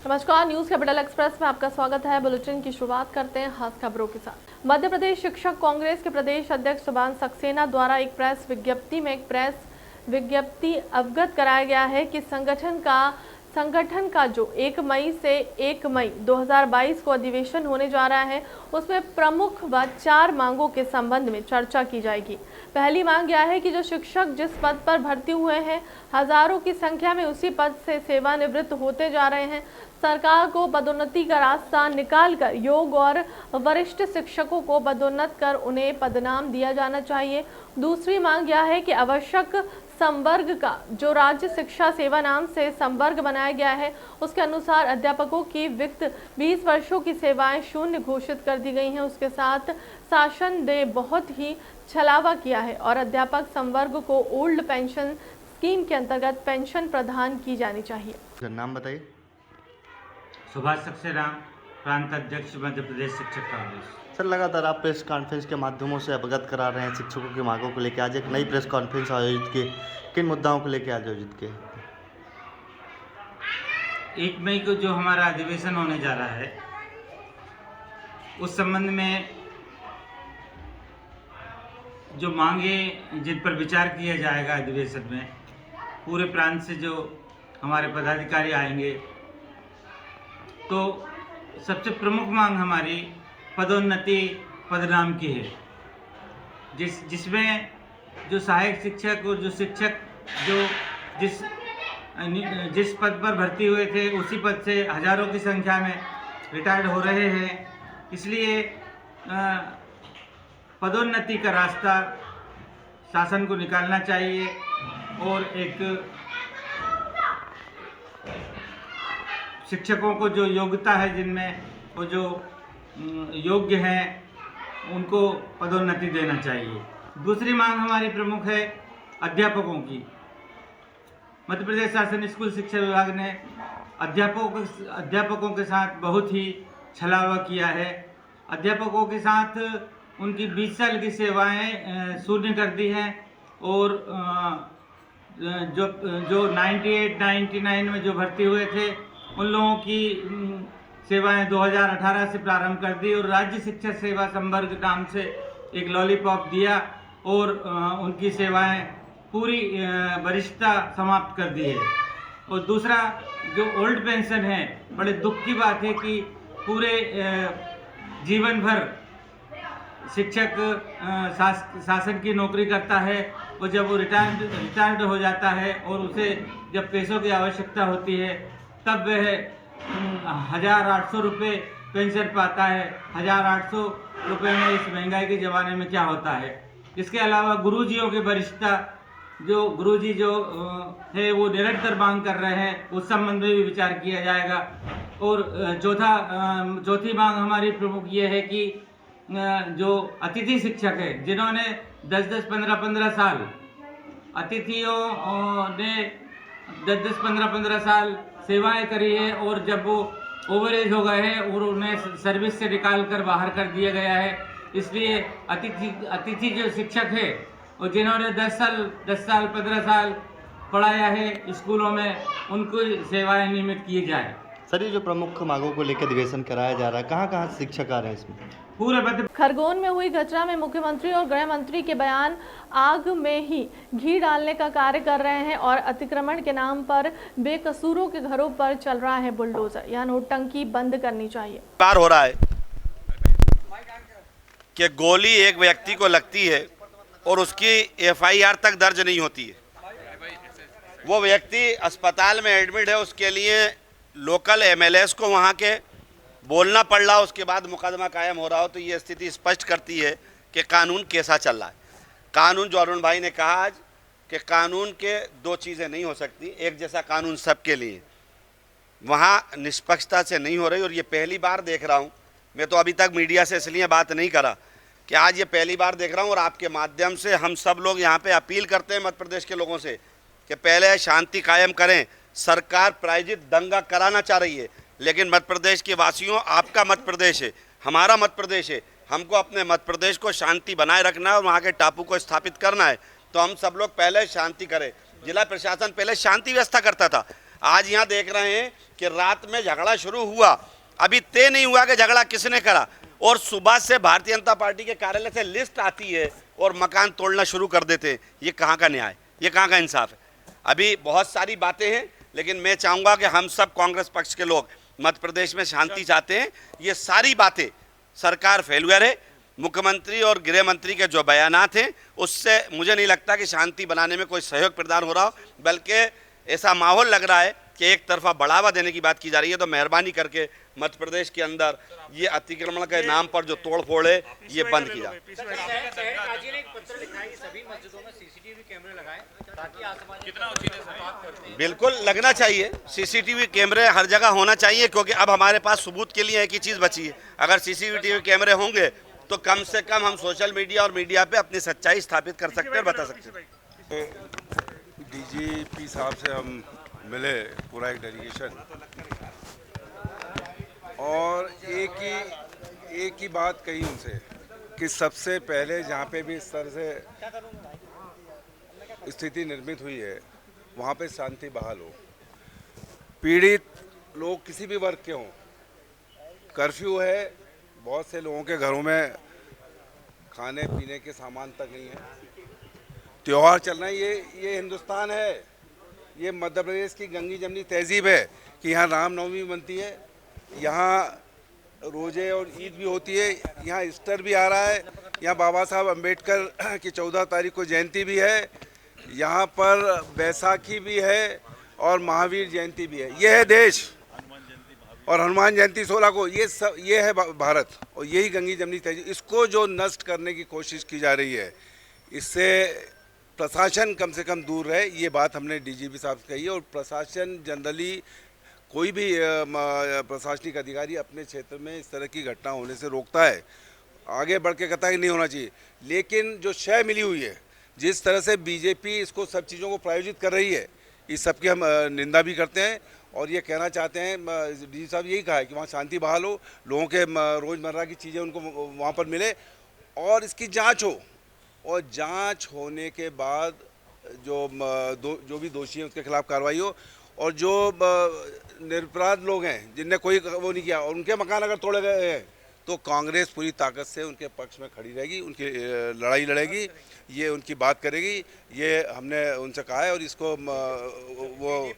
नमस्कार, news capital express में आपका स्वागत है। बुलेटिन की शुरुआत करते हैं खास खबरों के साथ। मध्य प्रदेश शिक्षक कांग्रेस के प्रदेश अध्यक्ष सुभान सक्सेना द्वारा एक प्रेस विज्ञप्ति अवगत कराया गया है कि संगठन का जो 1 मई से 1 मई 2022 को अधिवेशन होने जा रहा है, उसमें प्रमुख व 4 मांगों के संबंध में चर्चा की जाएगी। पहली मांग यह है कि जो शिक्षक जिस पद पर भर्ती हुए हैं, हजारों की संख्या में उसी पद से सेवानिवृत्त होते जा रहे हैं। सरकार को पदोन्नति का रास्ता निकालकर योग्य और वरिष्ठ शिक्षकों को पदोन्नत कर उन्हें पदनाम दिया जाना चाहिए। दूसरी मांग यह है कि आवश्यक संवर्ग का जो राज्य शिक्षा सेवा नाम से संवर्ग बनाया गया है, उसके अनुसार अध्यापकों की विगत 20 वर्षों की सेवाएं शून्य घोषित कर दी गई हैं। उसके साथ शासन ने बहुत ही छलावा किया है और अध्यापक संवर्ग को ओल्ड पेंशन स्कीम के अंतर्गत पेंशन प्रदान की जानी चाहिए। नाम बताइए। सुभाष सक्सेना, प्रांत अध्यक्ष मध्य प्रदेश शिक्षक कांग्रेस। सर, लगातार आप प्रेस कॉन्फ्रेंस के माध्यमों से अवगत करा रहे हैं शिक्षकों की मांगों को लेकर। आज एक नई प्रेस कॉन्फ्रेंस आयोजित की, किन मुद्दाओं को लेकर आयोजित किए? 1 मई को जो हमारा अधिवेशन होने जा रहा है, उस संबंध में जो मांगे जिन पर विचार किया जाएगा अधिवेशन में, पूरे प्रांत से जो हमारे पदाधिकारी आएंगे, तो सबसे प्रमुख मांग हमारी पदोन्नति पदनाम की है, जिसमें जो सहायक शिक्षक और जो शिक्षक जो जिस पद पर भर्ती हुए थे, उसी पद से हजारों की संख्या में रिटायर्ड हो रहे हैं। इसलिए पदोन्नति का रास्ता शासन को निकालना चाहिए और एक शिक्षकों को जो योग्यता है, जिनमें वो जो योग्य हैं, उनको पदोन्नति देना चाहिए। दूसरी मांग हमारी प्रमुख है अध्यापकों की। मध्य प्रदेश शासन स्कूल शिक्षा विभाग ने अध्यापकों के साथ बहुत ही छलावा किया है। अध्यापकों के साथ उनकी 20 साल की सेवाएं शून्य कर दी हैं और जो 98-99 में जो भर्ती हुए थे, उन लोगों की सेवाएं 2018 से प्रारंभ कर दी और राज्य शिक्षा सेवा संवर्ग नाम से एक लॉलीपॉप दिया और उनकी सेवाएं पूरी वरिष्ठता समाप्त कर दी है। और दूसरा जो ओल्ड पेंशन है, बड़े दुख की बात है कि पूरे जीवन भर शिक्षक शासन की नौकरी करता है और जब वो रिटायर्ड हो जाता है और उसे जब पैसों की आवश्यकता होती है, तब वह 1800 रुपये पेंशन पाता है। 1800 रुपये में इस महंगाई के ज़माने में क्या होता है। इसके अलावा गुरुजियों की वरिष्ठता, जो गुरुजी जो है वो निरंतर मांग कर रहे हैं, उस संबंध में भी विचार किया जाएगा। और चौथी मांग हमारी प्रमुख ये है कि जो अतिथि शिक्षक है, जिन्होंने 10-10, 15-15 साल, अतिथियों ने 10-10, 15-15 साल सेवाएं करी है और जब वो ओवर एज हो गए हैं और उन्हें सर्विस से निकाल कर बाहर कर दिया गया है, इसलिए अतिथि जो शिक्षक है और जिन्होंने 10 साल 15 साल पढ़ाया है स्कूलों में, उनको सेवाएं नियमित की जाए। सर, ये जो प्रमुख मांगों को लेकर अधिवेशन कराया जा रहा है, कहाँ कहाँ शिक्षक आ रहे हैं इसमें? खरगोन में हुई घटना में मुख्यमंत्री और गृह मंत्री के बयान आग में ही घी डालने का कार्य कर रहे हैं और अतिक्रमण के नाम पर बेकसूरों के घरों पर चल रहा है बुलडोजर। यह नोटंकी बंद करनी चाहिए। कार हो रहा है कि गोली एक व्यक्ति को लगती है और उसकी FIR तक दर्ज नहीं होती है। वो व्यक्ति अस्पताल में एडमिट है, उसके लिए लोकल MLAs को वहाँ के बोलना पड़ रहा, उसके बाद मुकदमा कायम हो रहा हो, तो ये स्थिति स्पष्ट करती है कि कानून कैसा चल रहा है। कानून, जो अरुण भाई ने कहा आज कि कानून के 2 चीज़ें नहीं हो सकती, एक जैसा कानून सबके लिए, वहाँ निष्पक्षता से नहीं हो रही। और ये पहली बार देख रहा हूँ, मैं तो अभी तक मीडिया से इसलिए बात नहीं करा कि आज ये पहली बार देख रहा हूँ और आपके माध्यम से हम सब लोग यहाँ पे अपील करते हैं मध्य प्रदेश के लोगों से कि पहले शांति कायम करें। सरकार प्रायोजित दंगा कराना चाह रही है, लेकिन मध्य प्रदेश के वासियों, आपका मध्य प्रदेश है, हमारा मध्य प्रदेश है, हमको अपने मध्य प्रदेश को शांति बनाए रखना है और वहाँ के टापू को स्थापित करना है। तो हम सब लोग पहले शांति करें। जिला प्रशासन पहले शांति व्यवस्था करता था, आज यहाँ देख रहे हैं कि रात में झगड़ा शुरू हुआ, अभी तय नहीं हुआ कि झगड़ा किसने करा, और सुबह से भारतीय जनता पार्टी के कार्यालय से लिस्ट आती है और मकान तोड़ना शुरू कर देते हैं। ये कहाँ का न्याय, ये कहाँ का इंसाफ है? अभी बहुत सारी बातें हैं, लेकिन मैं चाहूँगा कि हम सब कांग्रेस पक्ष के लोग मध्य प्रदेश में शांति चाहते हैं। ये सारी बातें सरकार फेल्यूर है। मुख्यमंत्री और गृह मंत्री के जो बयानात हैं उससे मुझे नहीं लगता कि शांति बनाने में कोई सहयोग प्रदान हो रहा हो, बल्कि ऐसा माहौल लग रहा है कि एक तरफा बढ़ावा देने की बात की जा रही है। तो मेहरबानी करके मध्य प्रदेश के अंदर ये अतिक्रमण के नाम पर जो तोड़ फोड़ है ये बंद की जाए। बिल्कुल लगना चाहिए, सीसीटीवी कैमरे हर जगह होना चाहिए, क्योंकि अब हमारे पास सबूत के लिए एक ही चीज़ बची है। अगर सीसीटीवी कैमरे होंगे तो कम से कम हम सोशल मीडिया और मीडिया पे अपनी सच्चाई स्थापित कर सकते हैं और बता सकते हैं। डीजीपी साहब से हम मिले, पूरा एक डेलीगेशन, और एक ही बात कही उनसे कि सबसे पहले जहाँ पे भी इस तरह से स्थिति निर्मित हुई है वहाँ पे शांति बहाल हो। पीड़ित लोग किसी भी वर्ग के हों, कर्फ्यू है, बहुत से लोगों के घरों में खाने पीने के सामान तक नहीं है, त्यौहार चल रहे हैं। ये हिंदुस्तान है, ये मध्य प्रदेश की गंगी जमनी तहजीब है कि यहाँ रामनवमी बनती है, यहाँ रोजे और ईद भी होती है, यहाँ ईस्टर भी आ रहा है, यहाँ बाबा साहब अम्बेडकर की 14 तारीख को जयंती भी है, यहाँ पर बैसाखी भी है और महावीर जयंती भी है। ये है देश, और हनुमान जयंती 16 को। ये है भारत, और यही गंगी जमनी तहजीब। इसको जो नष्ट करने की कोशिश की जा रही है, इससे प्रशासन कम से कम दूर रहे, ये बात हमने डीजीपी साहब से कही है। और प्रशासन जनरली, कोई भी प्रशासनिक अधिकारी अपने क्षेत्र में इस तरह की घटना होने से रोकता है, आगे बढ़ के कहता है कि नहीं होना चाहिए। लेकिन जो शय मिली हुई है, जिस तरह से बीजेपी इसको सब चीज़ों को प्रायोजित कर रही है, इस सब की हम निंदा भी करते हैं। और ये कहना चाहते हैं, डी साहब यही कहा है कि वहाँ शांति बहाल हो, लोगों के रोज़मर्रा की चीज़ें उनको वहाँ पर मिले, और इसकी जांच हो, और जांच होने के बाद जो भी दोषी हैं उसके खिलाफ कार्रवाई हो। और जो निरपराध लोग हैं जिनने कोई वो नहीं किया, और उनके मकान अगर तोड़े गए हैं, तो कांग्रेस पूरी ताकत से उनके पक्ष में खड़ी रहेगी, उनकी लड़ाई लड़ेगी, ये उनकी बात करेगी। ये हमने उनसे कहा है, और इसको वो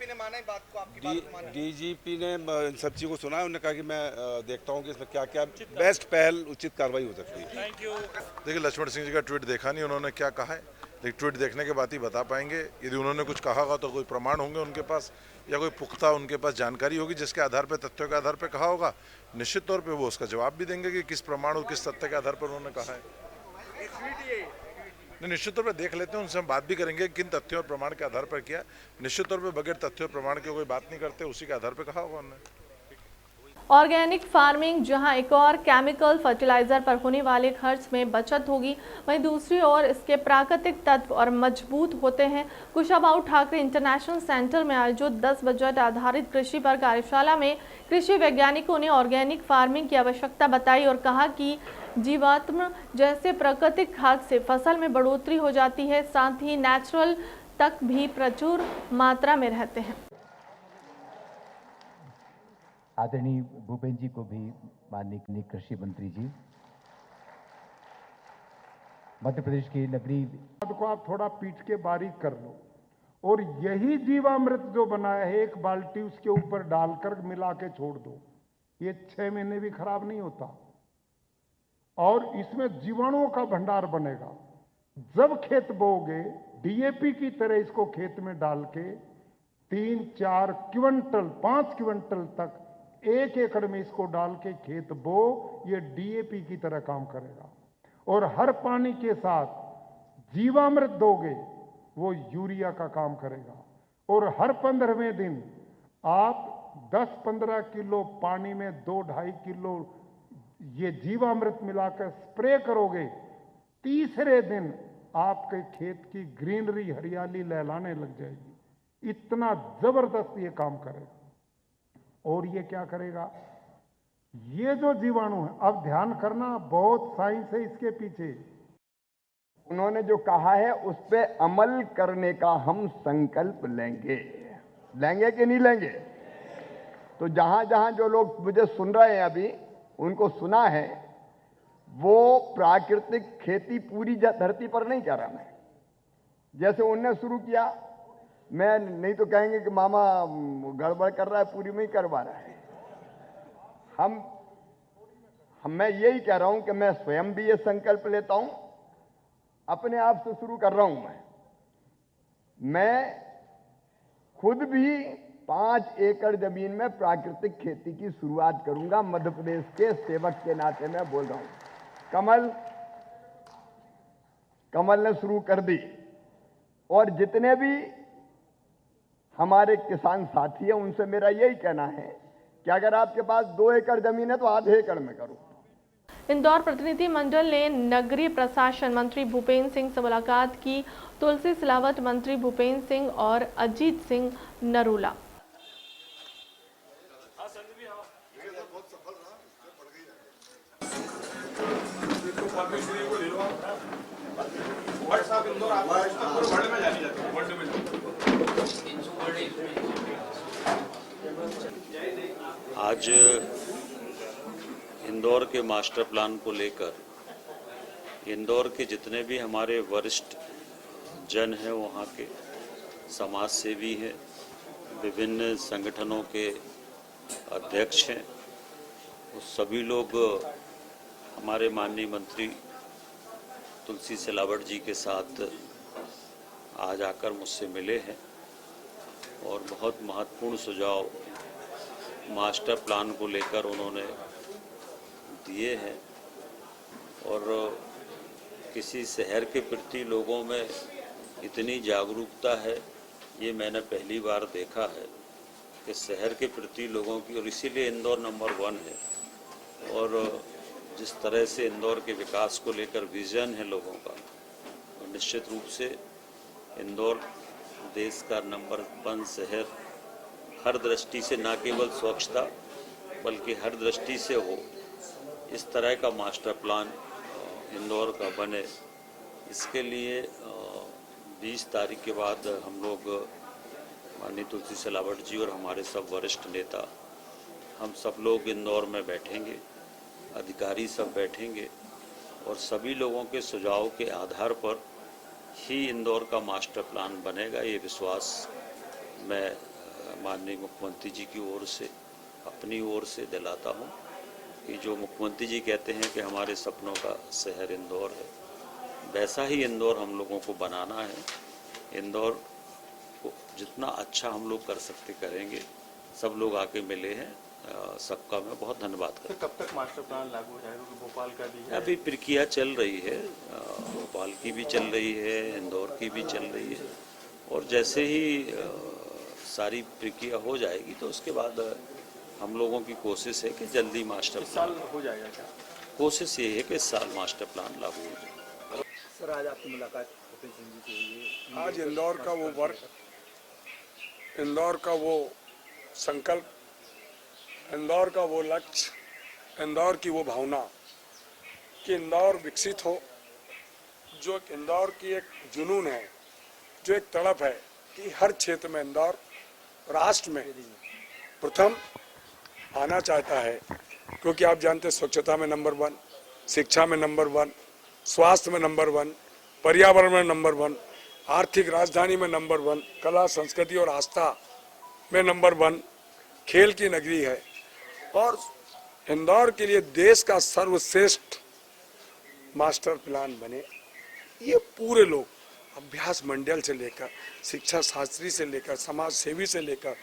डीजीपी ने इन सब चीज़ों को सुना है। उन्होंने कहा कि मैं देखता हूँ कि इसमें क्या क्या बेस्ट पहल, उचित कार्रवाई हो सकती है। देखिए, लक्ष्मण सिंह जी का ट्वीट देखा नहीं उन्होंने क्या कहा है, लेकिन ट्वीट देखने के बाद ही बता पाएंगे। यदि उन्होंने कुछ कहा होगा तो कोई प्रमाण होंगे उनके पास, या कोई पुख्ता उनके पास जानकारी होगी जिसके आधार पर, तथ्यों के आधार पर कहा होगा। निश्चित तौर पे वो उसका जवाब भी देंगे कि किस प्रमाण और किस तथ्य के आधार पर उन्होंने कहा है। नहीं, निश्चित तौर पर देख लेते हैं, उनसे हम बात भी करेंगे किन तथ्यों और प्रमाण के आधार पर किया। निश्चित तौर पर बगैर तथ्यों और प्रमाण के कोई बात नहीं करते, उसी के आधार पर कहा होगा उन्होंने। ऑर्गेनिक फार्मिंग जहां एक और केमिकल फर्टिलाइजर पर होने वाले खर्च में बचत होगी, वहीं दूसरी ओर इसके प्राकृतिक तत्व और मजबूत होते हैं। कुशाभाऊ ठाकरे इंटरनेशनल सेंटर में आयोजित 10 बजट आधारित कृषि पर कार्यशाला में कृषि वैज्ञानिकों ने ऑर्गेनिक फार्मिंग की आवश्यकता बताई और कहा कि जीवात्म जैसे प्राकृतिक खाद से फसल में बढ़ोतरी हो जाती है, साथ ही नेचुरल तक भी प्रचुर मात्रा में रहते हैं। आदरणीय भूपेंद्र जी को भी, माननीय कृषि मंत्री जी, मध्य प्रदेश की नगरीय को आप थोड़ा पीट के बारीक कर लो, और यही जीवामृत जो बनाया है, एक बाल्टी उसके ऊपर डालकर मिला के छोड़ दो, ये 6 महीने भी खराब नहीं होता, और इसमें जीवाणुओं का भंडार बनेगा। जब खेत बोओगे, डीएपी की तरह इसको खेत में डाल के 3-4 क्विंटल 5 क्विंटल तक 1 एकड़ में इसको डाल के खेत बो, ये डीएपी की तरह काम करेगा। और हर पानी के साथ जीवामृत दोगे, वो यूरिया का काम करेगा। और हर 15वें दिन आप 10-15 किलो पानी में 2-2.5 किलो ये जीवामृत मिलाकर स्प्रे करोगे, तीसरे दिन आपके खेत की ग्रीनरी, हरियाली लहलाने लग जाएगी। इतना जबरदस्त ये काम करेगा। और ये क्या करेगा, ये जो जीवाणु है, अब ध्यान करना, बहुत साइंस है इसके पीछे। उन्होंने जो कहा है उस पे अमल करने का हम संकल्प लेंगे। लेंगे कि नहीं लेंगे? तो जहां जहां जो लोग मुझे सुन रहे हैं अभी, उनको सुना है, वो प्राकृतिक खेती पूरी धरती पर नहीं कर रहा मैं। जैसे उनने शुरू किया, मैं नहीं तो कहेंगे कि मामा गड़बड़ कर रहा है, पूरी में ही करवा रहा है। मैं यही कह रहा हूं कि मैं स्वयं भी ये संकल्प लेता हूं, अपने आप से शुरू कर रहा हूं। मैं खुद भी 5 एकड़ जमीन में प्राकृतिक खेती की शुरुआत करूंगा। मध्य प्रदेश के सेवक के नाते मैं बोल रहा हूं। कमल ने शुरू कर दी, और जितने भी हमारे किसान साथी हैं उनसे मेरा यही कहना है कि अगर आपके पास 2 एकड़ जमीन है तो आधे एकड़ में करो। इंदौर प्रतिनिधि मंडल ने नगरीय प्रशासन मंत्री भूपेंद्र सिंह से मुलाकात की। तुलसी सिलावट मंत्री भूपेंद्र सिंह और अजीत सिंह नरूला। आज इंदौर के मास्टर प्लान को लेकर इंदौर के जितने भी हमारे वरिष्ठ जन हैं, वहाँ के समाज सेवी हैं, विभिन्न संगठनों के अध्यक्ष हैं, वो सभी लोग हमारे माननीय मंत्री तुलसी सिलावट जी के साथ आज आकर मुझसे मिले हैं और बहुत महत्वपूर्ण सुझाव मास्टर प्लान को लेकर उन्होंने दिए हैं। और किसी शहर के प्रति लोगों में इतनी जागरूकता है, ये मैंने पहली बार देखा है कि शहर के प्रति लोगों की, और इसीलिए इंदौर नंबर 1 है। और जिस तरह से इंदौर के विकास को लेकर विजन है लोगों का, और निश्चित रूप से इंदौर देश का नंबर 1 शहर हर दृष्टि से, न केवल स्वच्छता बल्कि हर दृष्टि से हो, इस तरह का मास्टर प्लान इंदौर का बने। इसके लिए 20 तारीख के बाद हम लोग माननीय तुलसी सिलावट जी और हमारे सब वरिष्ठ नेता, हम सब लोग इंदौर में बैठेंगे, अधिकारी सब बैठेंगे और सभी लोगों के सुझाव के आधार पर ही इंदौर का मास्टर प्लान बनेगा। ये विश्वास मैं माननीय मुख्यमंत्री जी की ओर से, अपनी ओर से दिलाता हूँ कि जो मुख्यमंत्री जी कहते हैं कि हमारे सपनों का शहर इंदौर है, वैसा ही इंदौर हम लोगों को बनाना है। इंदौर को जितना अच्छा हम लोग कर सकते करेंगे। सब लोग आके मिले हैं, सबका मैं बहुत धन्यवाद करता हूं। कब तक मास्टर प्लान लागू हो जाएगा? क्योंकि भोपाल का भी है, अभी प्रक्रिया चल रही है, भोपाल की भी चल रही है, इंदौर की भी चल रही है, और जैसे ही सारी प्रक्रिया हो जाएगी तो उसके बाद हम लोगों की कोशिश है कि जल्दी मास्टर प्लान हो जाएगा। क्या कोशिश ये है कि इस साल मास्टर प्लान लागू हो जाए। सर, आज आपकी मुलाकात भूपेंद्र सिंह जी से हुई है। आज इंदौर का वो वर्क, इंदौर का वो संकल्प, इंदौर का वो लक्ष्य, इंदौर की वो भावना कि इंदौर विकसित हो, जो इंदौर की एक जुनून है, जो एक तड़प है कि हर क्षेत्र में इंदौर राष्ट्र में प्रथम आना चाहता है। क्योंकि आप जानते हैं स्वच्छता में नंबर 1, शिक्षा में नंबर 1, स्वास्थ्य में नंबर 1, पर्यावरण में नंबर 1, आर्थिक राजधानी में नंबर 1, कला संस्कृति और आस्था में नंबर 1, खेल की नगरी है। और इंदौर के लिए देश का सर्वश्रेष्ठ मास्टर प्लान बने। ये पूरे लोग, अभ्यास मंडल से लेकर, शिक्षा शास्त्री से लेकर, समाज सेवी से लेकर,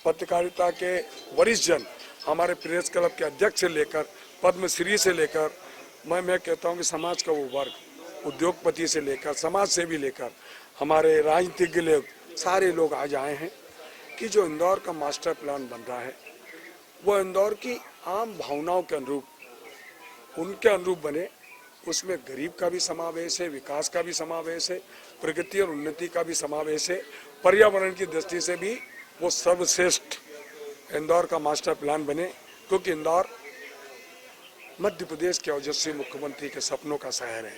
पत्रकारिता के वरिष्ठ जन, हमारे प्रेस क्लब के अध्यक्ष से लेकर, पद्मश्री से लेकर, मैं कहता हूँ कि समाज का वो वर्ग, उद्योगपति से लेकर, समाज सेवी लेकर, हमारे राजनीतिज्ञ लोग, सारे लोग आज आए हैं कि जो इंदौर का मास्टर प्लान बन रहा है वो इंदौर की आम भावनाओं के अनुरूप, उनके अनुरूप बने। उसमें गरीब का भी समावेश है, विकास का भी समावेश है, प्रगति और उन्नति का भी समावेश है, पर्यावरण की दृष्टि से भी वो सर्वश्रेष्ठ इंदौर का मास्टर प्लान बने। क्योंकि इंदौर मध्य प्रदेश के ओजस्वी मुख्यमंत्री के सपनों का शहर है,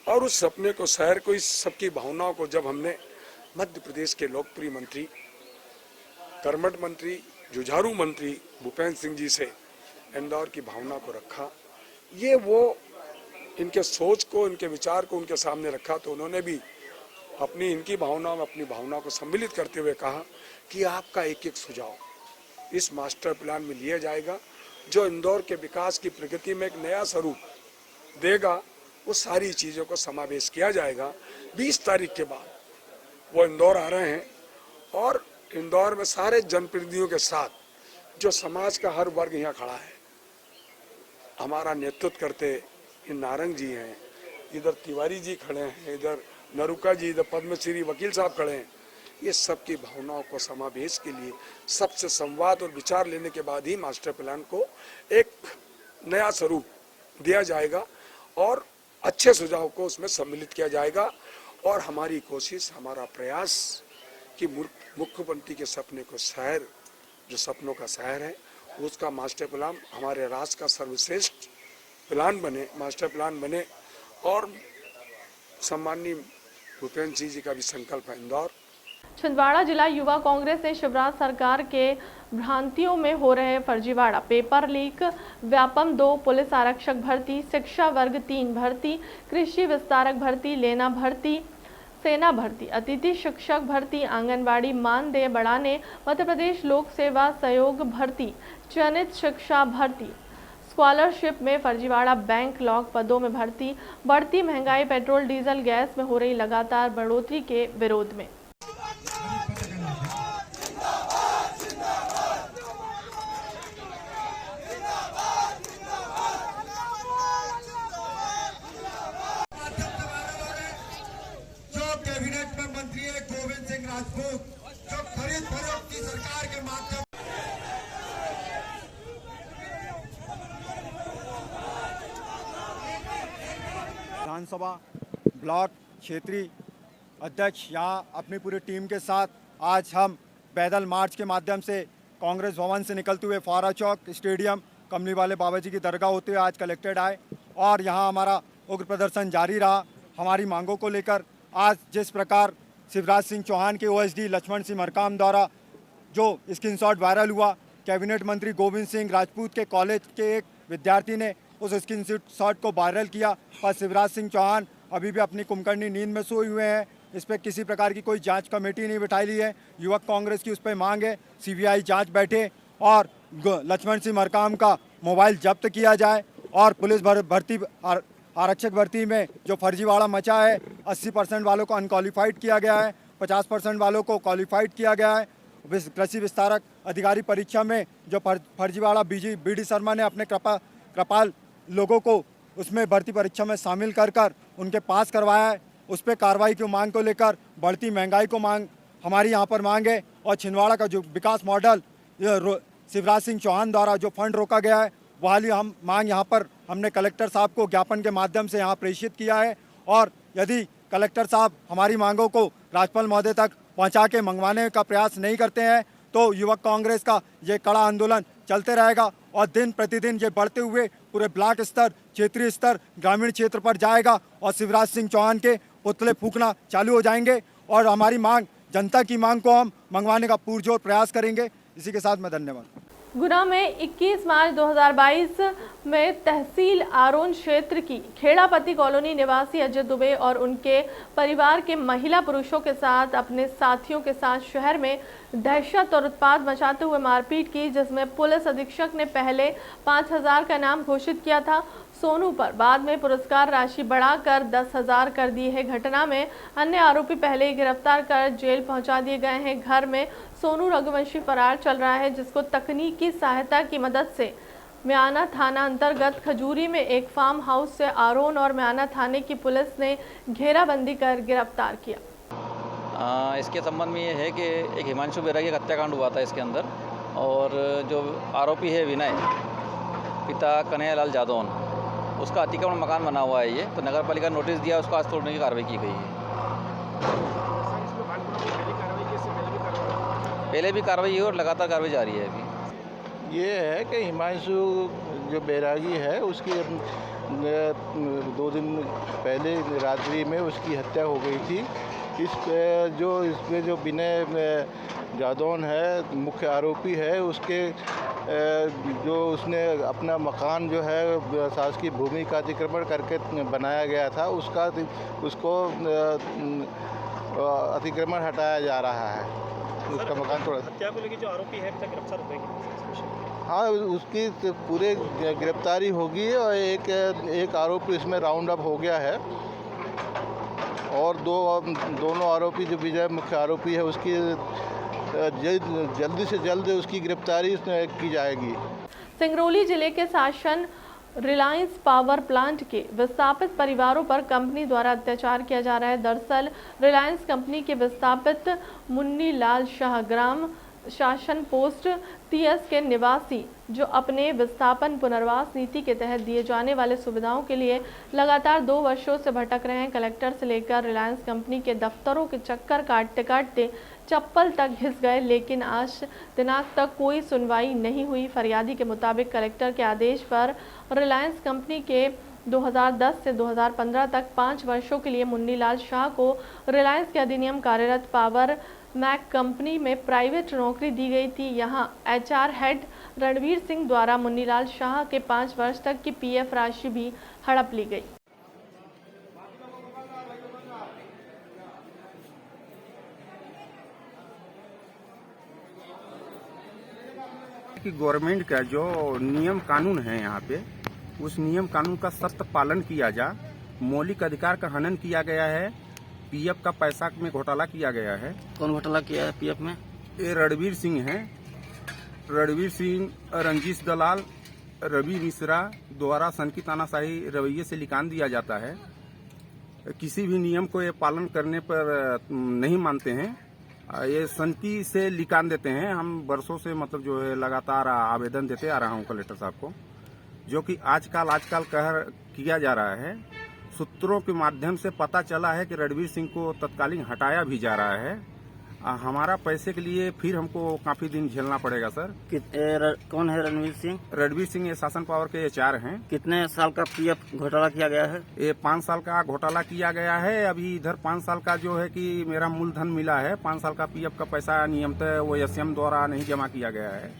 और उस सपने को, शहर को, इस सबकी भावनाओं को जब हमने मध्य प्रदेश के लोकप्रिय मंत्री, कर्मठ मंत्री, जुझारू मंत्री भूपेंद्र सिंह जी से इंदौर की भावना को रखा। ये वो इनके सोच को, इनके विचार को उनके सामने रखा, तो उन्होंने भी इनकी भावना में अपनी भावना को सम्मिलित करते हुए कहा कि आपका एक एक सुझाव इस मास्टर प्लान में लिया जाएगा, जो इंदौर के विकास की प्रगति में एक नया स्वरूप देगा। वो सारी चीज़ों को समावेश किया जाएगा। 20 तारीख के बाद वो इंदौर आ रहे हैं और इंदौर में सारे जनप्रतिनिधियों के साथ जो समाज का हर वर्ग यहाँ खड़ा है, हमारा नेतृत्व करते इन नारंग जी हैं, इधर तिवारी जी खड़े हैं, इधर नरुका जी, इधर पद्मश्री वकील साहब खड़े हैं। ये सबकी भावनाओं को समावेश के लिए सबसे संवाद और विचार लेने के बाद ही मास्टर प्लान को एक नया स्वरूप दिया जाएगा और अच्छे सुझाव को उसमें सम्मिलित किया जाएगा। और हमारी कोशिश, हमारा प्रयास कि मुख्यमंत्री के सपने को शहर, जो सपनों का शहर है, उसका मास्टर प्लान हमारे राष्ट्र का सर्वश्रेष्ठ प्लान बने, मास्टर प्लान बने। और सम्माननीय भूपेंद्र सिंह जी का भी संकल्प है इंदौर। छिंदवाड़ा जिला युवा कांग्रेस ने शिवराज सरकार के भ्रांतियों में हो रहे फर्जीवाड़ा, पेपर लीक, व्यापम 2 पुलिस आरक्षक भर्ती, शिक्षा वर्ग 3 भर्ती, कृषि विस्तारक भर्ती, लेना भर्ती, सेना भर्ती, अतिथि शिक्षक भर्ती, आंगनबाड़ी मानदेय बढ़ाने, मध्य प्रदेश लोक सेवा सहयोग भर्ती, चयनित शिक्षा भर्ती, स्कॉलरशिप में फर्जीवाड़ा, बैंक लॉक पदों में भर्ती, बढ़ती महंगाई, पेट्रोल डीजल गैस में हो रही लगातार बढ़ोतरी के विरोध में। जो कैबिनेट में मंत्री है गोविंद सिंह राजपूत, जो खरीद फरोख्त की सरकार के माध्यम विधानसभा ब्लॉक क्षेत्रीय अध्यक्ष यहाँ अपनी पूरी टीम के साथ आज हम पैदल मार्च के माध्यम से कांग्रेस भवन से निकलते हुए फौरा चौक, स्टेडियम, कमली वाले बाबा जी की दरगाह होते हुए आज कलेक्टेड आए और यहाँ हमारा उग्र प्रदर्शन जारी रहा। हमारी मांगों को लेकर आज जिस प्रकार शिवराज सिंह चौहान के ओएसडी लक्ष्मण सिंह मरकाम द्वारा जो स्क्रीनशॉट वायरल हुआ, कैबिनेट मंत्री गोविंद सिंह राजपूत के कॉलेज के एक विद्यार्थी ने उस स्क्रीनशॉट को वायरल किया, पर शिवराज सिंह चौहान अभी भी अपनी कुंभकर्णी नींद में सोए हुए हैं। इस पर किसी प्रकार की कोई जांच कमेटी नहीं बिठाई ली है। युवक कांग्रेस की उस पर मांग है सीबीआई जांच बैठे और लक्ष्मण सिंह मरकाम का मोबाइल जब्त किया जाए और पुलिस भर्ती आरक्षक भर्ती में जो फर्जीवाड़ा मचा है, 80% वालों को अनक्वालिफाइड किया गया है, 50% वालों को क्वालिफाइड किया गया है। कृषि विस्तारक अधिकारी परीक्षा में जो फर्जीवाड़ा बीडी शर्मा ने अपने कृपाल लोगों को उसमें भर्ती परीक्षा में शामिल कर उनके पास करवाया है, उस पर कार्रवाई की मांग को लेकर बढ़ती महंगाई को मांग हमारी यहाँ पर मांग है। और छिंदवाड़ा का जो विकास मॉडल शिवराज सिंह चौहान द्वारा जो फंड रोका गया है, वाली हम मांग यहाँ पर हमने कलेक्टर साहब को ज्ञापन के माध्यम से यहाँ प्रेषित किया है। और यदि कलेक्टर साहब हमारी मांगों को राज्यपाल महोदय तक पहुँचा के मंगवाने का प्रयास नहीं करते हैं तो युवक कांग्रेस का ये कड़ा आंदोलन चलते रहेगा और दिन प्रतिदिन ये बढ़ते हुए पूरे ब्लॉक स्तर, क्षेत्रीय स्तर, ग्रामीण क्षेत्र पर जाएगा और शिवराज सिंह चौहान के पुतले फूंकना चालू हो जाएंगे और हमारी मांग, जनता की मांग को हम मंगवाने का पुरजोर प्रयास करेंगे। इसी के साथ मैं धन्यवाद। गुना में 21 मार्च 2022 में तहसील आरोन क्षेत्र की खेड़ापति कॉलोनी निवासी अजय दुबे और उनके परिवार के महिला पुरुषों के साथ अपने साथियों के साथ शहर में दहशत और उत्पात मचाते हुए मारपीट की, जिसमें पुलिस अधीक्षक ने पहले 5,000 का इनाम घोषित किया था सोनू पर, बाद में पुरस्कार राशि बढ़ाकर 10,000 कर दी है। घटना में अन्य आरोपी पहले ही गिरफ्तार कर जेल पहुंचा दिए गए हैं। घर में सोनू रघुवंशी फरार चल रहा है, जिसको तकनीकी सहायता की मदद से म्याना थाना अंतर्गत खजूरी में एक फार्म हाउस से आरोन और म्याना थाने की पुलिस ने घेराबंदी कर गिरफ्तार किया। इसके संबंध में ये है कि एक हिमांशु बैरागी का हत्याकांड हुआ था इसके अंदर, और जो आरोपी है विनय पिता कन्हैयालाल जादौन, उसका अतिक्रमण मकान बना हुआ है ये, तो नगर पालिका नोटिस दिया, उसको आज तोड़ने की कार्रवाई की गई है। पहले भी कार्रवाई है और लगातार कार्रवाई जारी है। अभी ये है कि हिमांशु जो बैरागी है उसकी 2 दिन पहले रात्रि में उसकी हत्या हो गई थी इसमें जो विनय जादौन है मुख्य आरोपी है, उसके जो उसने अपना मकान जो है शासकीय भूमि का अतिक्रमण करके बनाया गया था, उसको अतिक्रमण हटाया जा रहा है। उसका मकान थोड़ा हत्या को लेकर जो आरोपी है अभी तक गिरफ्तार हो गए? हाँ, उसकी पूरे गिरफ्तारी होगी और एक आरोपी इसमें राउंड अप हो गया है और दोनों आरोपी जो विजय मुख्य आरोपी है उसकी जल्दी से जल्द उसकी गिरफ्तारी की जाएगी। सिंगरौली जिले के शासन रिलायंस पावर प्लांट के विस्थापित परिवारों पर कंपनी द्वारा अत्याचार किया जा रहा है। दरअसल रिलायंस कंपनी के विस्थापित मुन्नी लाल शाह ग्राम शासन पोस्ट 30 के निवासी जो अपने विस्थापन पुनर्वास नीति के तहत दिए जाने वाले सुविधाओं के लिए लगातार 2 वर्षों से भटक रहे हैं। कलेक्टर से लेकर रिलायंस कंपनी के दफ्तरों के चक्कर काटते काटते चप्पल तक घिस गए, लेकिन आज दिनांक तक कोई सुनवाई नहीं हुई। फरियादी के मुताबिक कलेक्टर के आदेश पर रिलायंस कंपनी के 2010 से 2015 तक 5 वर्षों के लिए मुन्नी लाल शाह को रिलायंस के अधिनियम कार्यरत पावर मैक कंपनी में प्राइवेट नौकरी दी गई थी। यहां HR हेड रणवीर सिंह द्वारा मुन्नी लाल शाह के 5 वर्ष तक की PF राशि भी हड़प ली गई। कि गवर्नमेंट का जो नियम कानून है यहाँ पे, उस नियम कानून का सख्त पालन किया जा। मौलिक अधिकार का हनन किया गया है। PF का पैसा में घोटाला किया गया है। कौन घोटाला किया है PF में? ये रणवीर सिंह हैं। रणवीर सिंह, रंजीश दलाल, रवि मिश्रा द्वारा सनकी तानाशाही रवैये से लिकान दिया जाता है। किसी भी नियम को ये पालन करने पर नहीं मानते हैं। ये सनकी से लिकान देते हैं। हम वर्षों से मतलब जो है लगातार आवेदन देते आ रहा हूँ कलेक्टर साहब को, जो कि आजकल किया जा रहा है। सूत्रों के माध्यम से पता चला है कि रणवीर सिंह को तत्कालीन हटाया भी जा रहा है। हमारा पैसे के लिए फिर हमको काफी दिन झेलना पड़ेगा सर। कौन है रणवीर सिंह? रणवीर सिंह ये शासन पावर के HR हैं। कितने साल का PF घोटाला किया गया है? ये 5 साल का घोटाला किया गया है। अभी इधर 5 साल का जो है कि मेरा मूलधन मिला है। 5 साल का PF का पैसा नियमतः वो SM द्वारा नहीं जमा किया गया है।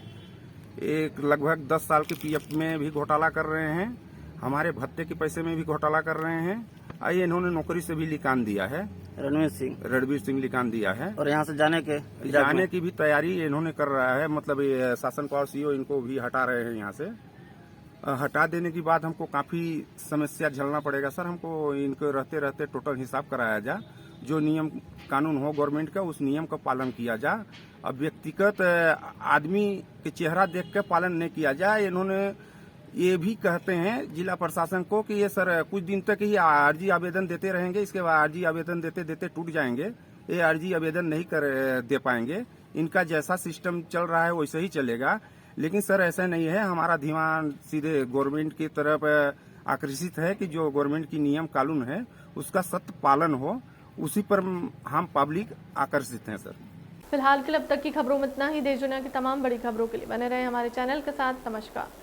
एक लगभग 10 साल के PF में भी घोटाला कर रहे हैं। हमारे भत्ते के पैसे में भी घोटाला कर रहे हैं। आइए, इन्होंने नौकरी से भी लिकान दिया है। रणवीर सिंह लिकान दिया है। और यहाँ से जाने की भी तैयारी इन्होंने कर रहा है। मतलब ये शासन पावर CEO इनको भी हटा रहे हैं यहाँ से। हटा देने के बाद हमको काफी समस्या झेलना पड़ेगा सर। हमको इनको रहते रहते टोटल हिसाब कराया जा। जो नियम कानून हो गवर्नमेंट का, उस नियम का पालन किया जा। अब व्यक्तिगत आदमी के चेहरा देख के पालन नहीं किया जाए। इन्होंने ये भी कहते हैं जिला प्रशासन को कि ये सर कुछ दिन तक ही अर्जी आवेदन देते रहेंगे, इसके बाद अर्जी आवेदन देते देते टूट जाएंगे। ये अर्जी आवेदन नहीं दे पाएंगे। इनका जैसा सिस्टम चल रहा है वैसे ही चलेगा। लेकिन सर ऐसा नहीं है। हमारा ध्यान सीधे गवर्नमेंट की तरफ आकर्षित है कि जो गवर्नमेंट की नियम कानून है उसका सख्त पालन हो। उसी पर हम पब्लिक आकर्षित हैं सर। फिलहाल के लिए अब तक की खबरों में इतना ही। देश दुनिया की तमाम बड़ी खबरों के लिए बने रहे हमारे चैनल के साथ। नमस्कार।